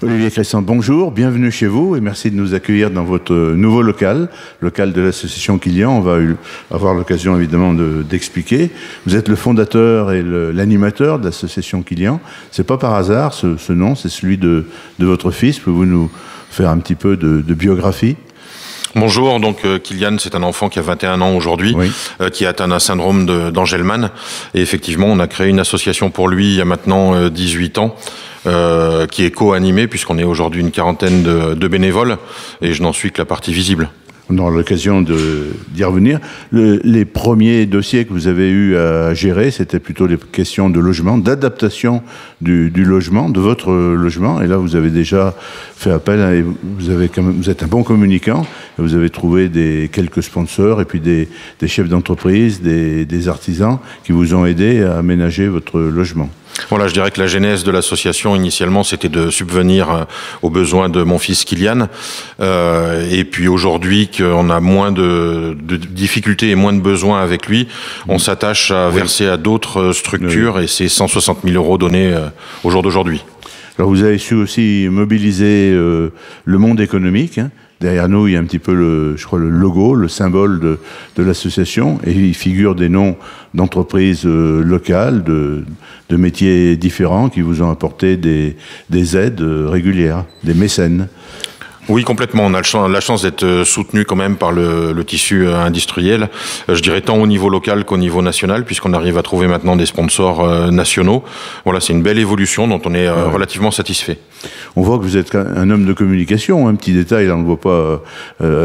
Olivier Crescent, bonjour, bienvenue chez vous et merci de nous accueillir dans votre nouveau local de l'association Kilian. On va avoir l'occasion évidemment d'expliquer. Vous êtes le fondateur et l'animateur de l'association Kilian. C'est pas par hasard ce nom, c'est celui de votre fils. Pouvez-vous nous faire un petit peu de biographie ? Bonjour, donc Kylian, c'est un enfant qui a 21 ans aujourd'hui, oui. Qui a atteint un syndrome d'Angelman. Et effectivement, on a créé une association pour lui il y a maintenant 18 ans, qui est co-animée, puisqu'on est aujourd'hui une quarantaine de bénévoles, et je n'en suis que la partie visible. On aura l'occasion d'y revenir. Les premiers dossiers que vous avez eu à gérer, c'était plutôt les questions de logement, d'adaptation du logement, de votre logement. Et là, vous avez déjà fait appel, et vous êtes un bon communicant, et vous avez trouvé quelques sponsors, et puis des chefs d'entreprise, des artisans qui vous ont aidé à aménager votre logement. Voilà, je dirais que la genèse de l'association, initialement, c'était de subvenir aux besoins de mon fils Kylian. Et puis aujourd'hui, qu'on a moins de difficultés et moins de besoins avec lui, on s'attache à verser à d'autres structures, et c'est 160 000 € donnés au jour d'aujourd'hui. Alors vous avez su aussi mobiliser le monde économique, hein. Derrière nous, il y a un petit peu le logo, le symbole de l'association, et il figure des noms d'entreprises locales, de métiers différents qui vous ont apporté des aides régulières, des mécènes. Oui, complètement. On a la chance d'être soutenu quand même par le tissu industriel, je dirais tant au niveau local qu'au niveau national, puisqu'on arrive à trouver maintenant des sponsors nationaux. Voilà, c'est une belle évolution dont on est relativement satisfait. On voit que vous êtes un homme de communication. Un petit détail, là, on ne le voit pas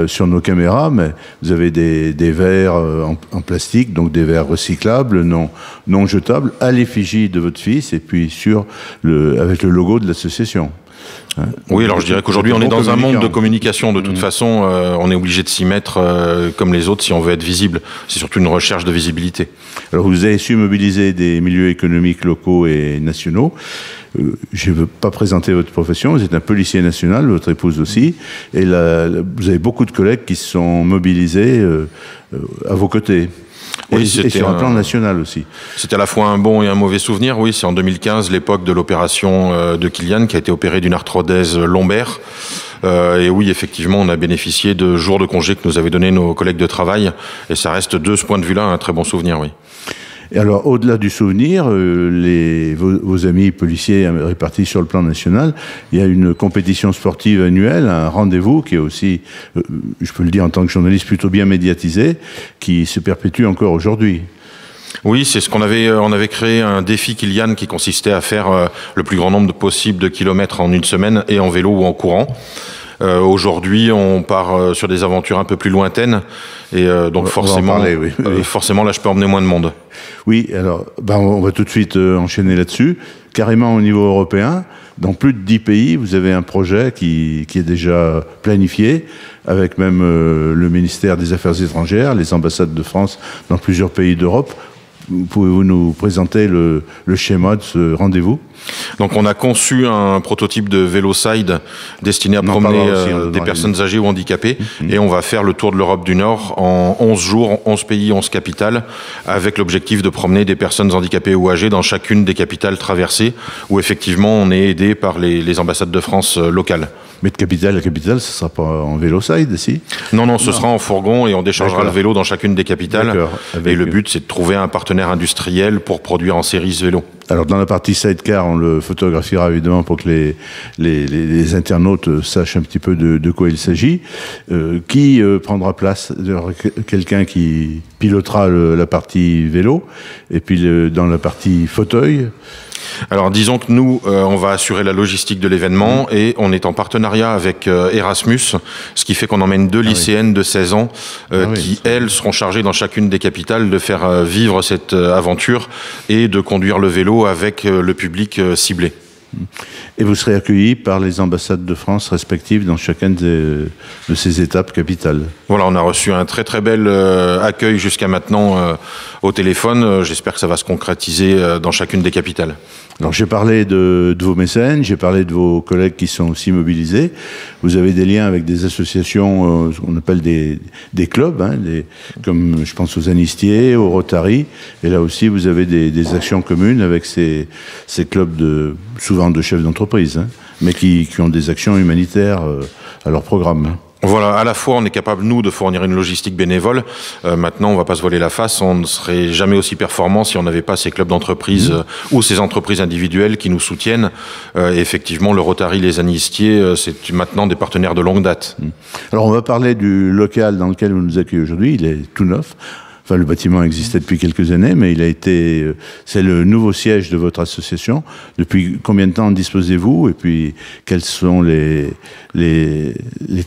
sur nos caméras, mais vous avez des verres en plastique, donc des verres recyclables, non jetables, à l'effigie de votre fils, et puis avec le logo de l'association. Oui, alors je dirais qu'aujourd'hui on est dans un monde de communication. De toute façon, on est obligé de s'y mettre comme les autres si on veut être visible. C'est surtout une recherche de visibilité. Alors vous avez su mobiliser des milieux économiques locaux et nationaux. Je ne veux pas présenter votre profession, vous êtes un policier national, votre épouse aussi, et vous avez beaucoup de collègues qui se sont mobilisés à vos côtés. Oui, et sur un plan national aussi. C'était à la fois un bon et un mauvais souvenir. Oui, c'est en 2015, l'époque de l'opération de Kylian, qui a été opéré d'une arthrodèse lombaire. Et oui, effectivement, on a bénéficié de jours de congé que nous avaient donné nos collègues de travail. Et ça reste, de ce point de vue-là, un très bon souvenir, oui. Et alors, au-delà du souvenir, vos amis policiers répartis sur le plan national, il y a une compétition sportive annuelle, un rendez-vous qui est aussi, je peux le dire en tant que journaliste, plutôt bien médiatisé, qui se perpétue encore aujourd'hui. Oui, c'est ce qu'on on avait créé un défi Kylian qui consistait à faire le plus grand nombre possible de kilomètres en une semaine, et en vélo ou en courant. Aujourd'hui, on part sur des aventures un peu plus lointaines, et donc forcément, forcément, là, je peux emmener moins de monde. Oui, alors, on va tout de suite enchaîner là-dessus. Carrément au niveau européen, dans plus de 10 pays, vous avez un projet qui est déjà planifié, avec même le ministère des Affaires étrangères, les ambassades de France dans plusieurs pays d'Europe. Pouvez-vous nous présenter le schéma de ce rendez-vous ? Donc on a conçu un prototype de Véloside destiné à promener des personnes âgées ou handicapées, et on va faire le tour de l'Europe du Nord en 11 jours, 11 pays, 11 capitales, avec l'objectif de promener des personnes handicapées ou âgées dans chacune des capitales traversées, où effectivement on est aidé par les ambassades de France locales. Mais de capitale à capitale, ce ne sera pas en Véloside, si ? Non, ce sera en fourgon, et on déchargera le vélo dans chacune des capitales. Et le but, c'est de trouver un partenaire industriel pour produire en série ce vélo. Alors, dans la partie sidecar, on le photographiera évidemment pour que les internautes sachent un petit peu de quoi il s'agit. Qui prendra place ? Quelqu'un qui pilotera la partie vélo, et puis dans la partie fauteuil. Alors disons que nous, on va assurer la logistique de l'événement, et on est en partenariat avec Erasmus, ce qui fait qu'on emmène 2 lycéennes de 16 ans qui, elles, seront chargées dans chacune des capitales de faire vivre cette aventure et de conduire le vélo avec le public ciblé. Et vous serez accueillis par les ambassades de France respectives dans chacune de ces étapes capitales. Voilà, on a reçu un très très bel accueil jusqu'à maintenant au téléphone. J'espère que ça va se concrétiser dans chacune des capitales. Alors j'ai parlé de vos mécènes, j'ai parlé de vos collègues qui sont aussi mobilisés. Vous avez des liens avec des associations, ce qu'on appelle des clubs, hein, comme je pense aux Anistiers, aux Rotary. Et là aussi, vous avez des actions communes avec ces clubs souvent de chefs d'entreprise, hein, mais qui ont des actions humanitaires à leur programme. Hein. Voilà, à la fois on est capable, nous, de fournir une logistique bénévole. Maintenant, on va pas se voiler la face, on ne serait jamais aussi performant si on n'avait pas ces clubs d'entreprise ou ces entreprises individuelles qui nous soutiennent. Et effectivement, le Rotary, les Anistiers, c'est maintenant des partenaires de longue date. Alors, on va parler du local dans lequel vous nous accueillez aujourd'hui. Il est tout neuf. Enfin, le bâtiment existait depuis quelques années, mais c'est le nouveau siège de votre association. Depuis combien de temps disposez-vous? Et puis, quels sont les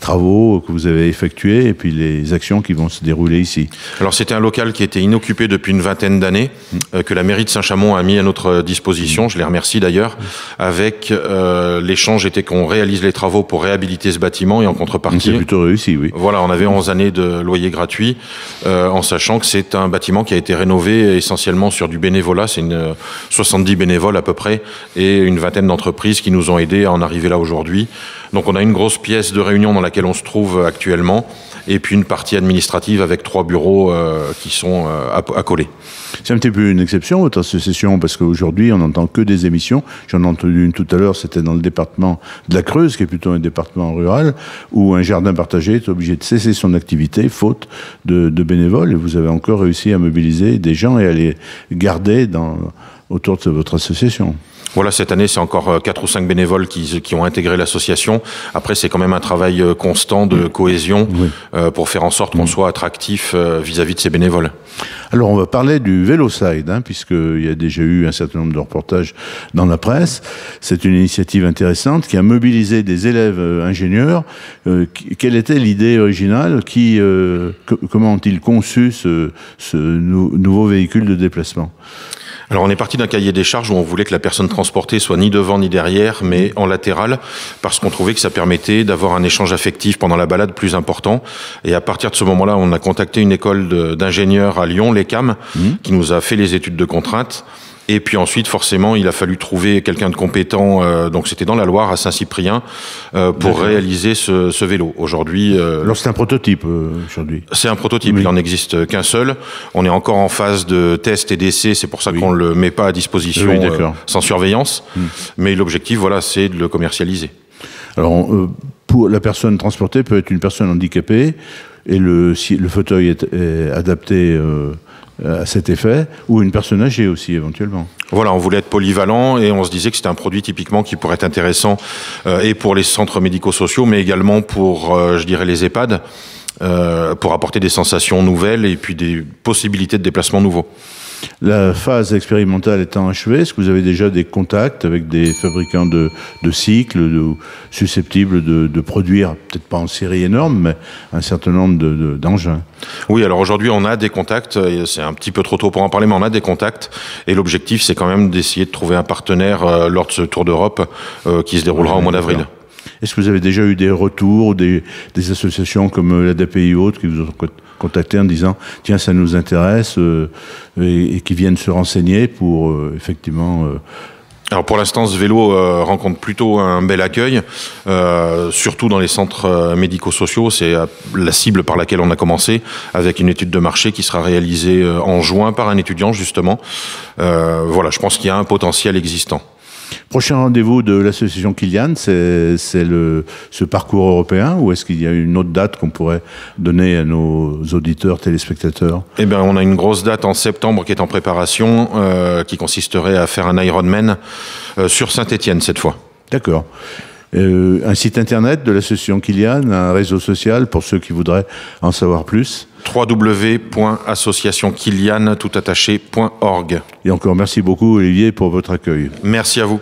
travaux que vous avez effectués et puis les actions qui vont se dérouler ici? Alors, c'était un local qui était inoccupé depuis une vingtaine d'années, que la mairie de Saint-Chamond a mis à notre disposition. Je les remercie d'ailleurs. Avec l'échange était qu'on réalise les travaux pour réhabiliter ce bâtiment et en contrepartie. C'est plutôt réussi, oui. Voilà, on avait 11 années de loyer gratuit, en sachant que c'est un bâtiment qui a été rénové essentiellement sur du bénévolat. C'est 70 bénévoles à peu près et une vingtaine d'entreprises qui nous ont aidés à en arriver là aujourd'hui. Donc on a une grosse pièce de réunion dans laquelle on se trouve actuellement et puis une partie administrative avec 3 bureaux qui sont accolés. C'est un petit peu une exception, votre association, parce qu'aujourd'hui, on n'entend que des émissions. J'en ai entendu une tout à l'heure, c'était dans le département de la Creuse, qui est plutôt un département rural, où un jardin partagé est obligé de cesser son activité, faute de bénévoles. Et vous avez encore réussi à mobiliser des gens et à les garder autour de votre association. Voilà, cette année, c'est encore 4 ou 5 bénévoles qui ont intégré l'association. Après, c'est quand même un travail constant de cohésion pour faire en sorte qu'on soit attractif vis-à-vis de ces bénévoles. Alors, on va parler du Véloside, hein, puisqu'il y a déjà eu un certain nombre de reportages dans la presse. C'est une initiative intéressante qui a mobilisé des élèves ingénieurs. Quelle était l'idée originale? Comment ont-ils conçu ce nouveau véhicule de déplacement? Alors on est parti d'un cahier des charges où on voulait que la personne transportée soit ni devant ni derrière, mais en latéral, parce qu'on trouvait que ça permettait d'avoir un échange affectif pendant la balade plus important. Et à partir de ce moment-là, on a contacté une école d'ingénieurs à Lyon, l'ECAM, qui nous a fait les études de contrainte. Et puis ensuite, forcément, il a fallu trouver quelqu'un de compétent, donc c'était dans la Loire, à Saint-Cyprien, pour réaliser ce vélo. Aujourd'hui... Alors c'est un prototype, aujourd'hui? C'est un prototype, il n'en existe qu'un seul. On est encore en phase de test et d'essai, c'est pour ça qu'on ne le met pas à disposition sans surveillance. Mais l'objectif, voilà, c'est de le commercialiser. Alors, pour la personne transportée peut être une personne handicapée, et le fauteuil est adapté... à cet effet, ou une personne âgée aussi, éventuellement. Voilà, on voulait être polyvalent et on se disait que c'était un produit typiquement qui pourrait être intéressant et pour les centres médico-sociaux, mais également pour, je dirais, les EHPAD, pour apporter des sensations nouvelles et puis des possibilités de déplacement nouveaux. La phase expérimentale étant achevée, est-ce que vous avez déjà des contacts avec des fabricants de cycles susceptibles de produire, peut-être pas en série énorme, mais un certain nombre d'engins? Oui, alors aujourd'hui on a des contacts, c'est un petit peu trop tôt pour en parler, mais on a des contacts et l'objectif c'est quand même d'essayer de trouver un partenaire lors de ce Tour d'Europe qui se déroulera au mois d'avril. Est-ce que vous avez déjà eu des retours, des associations comme l'ADAPI ou autres qui vous ont contacté en disant « Tiens, ça nous intéresse et qui viennent se renseigner pour effectivement... Alors pour l'instant, ce vélo rencontre plutôt un bel accueil, surtout dans les centres médico-sociaux. C'est la cible par laquelle on a commencé, avec une étude de marché qui sera réalisée en juin par un étudiant, justement. Voilà, je pense qu'il y a un potentiel existant. Prochain rendez-vous de l'association Kilian, c'est ce parcours européen, ou est-ce qu'il y a une autre date qu'on pourrait donner à nos auditeurs, téléspectateurs? Eh bien, on a une grosse date en septembre qui est en préparation, qui consisterait à faire un Ironman sur Saint-Étienne cette fois. D'accord. Un site internet de l'association Kilian, un réseau social pour ceux qui voudraient en savoir plus? www.associationkilian.org. Et encore merci beaucoup Olivier pour votre accueil. Merci à vous.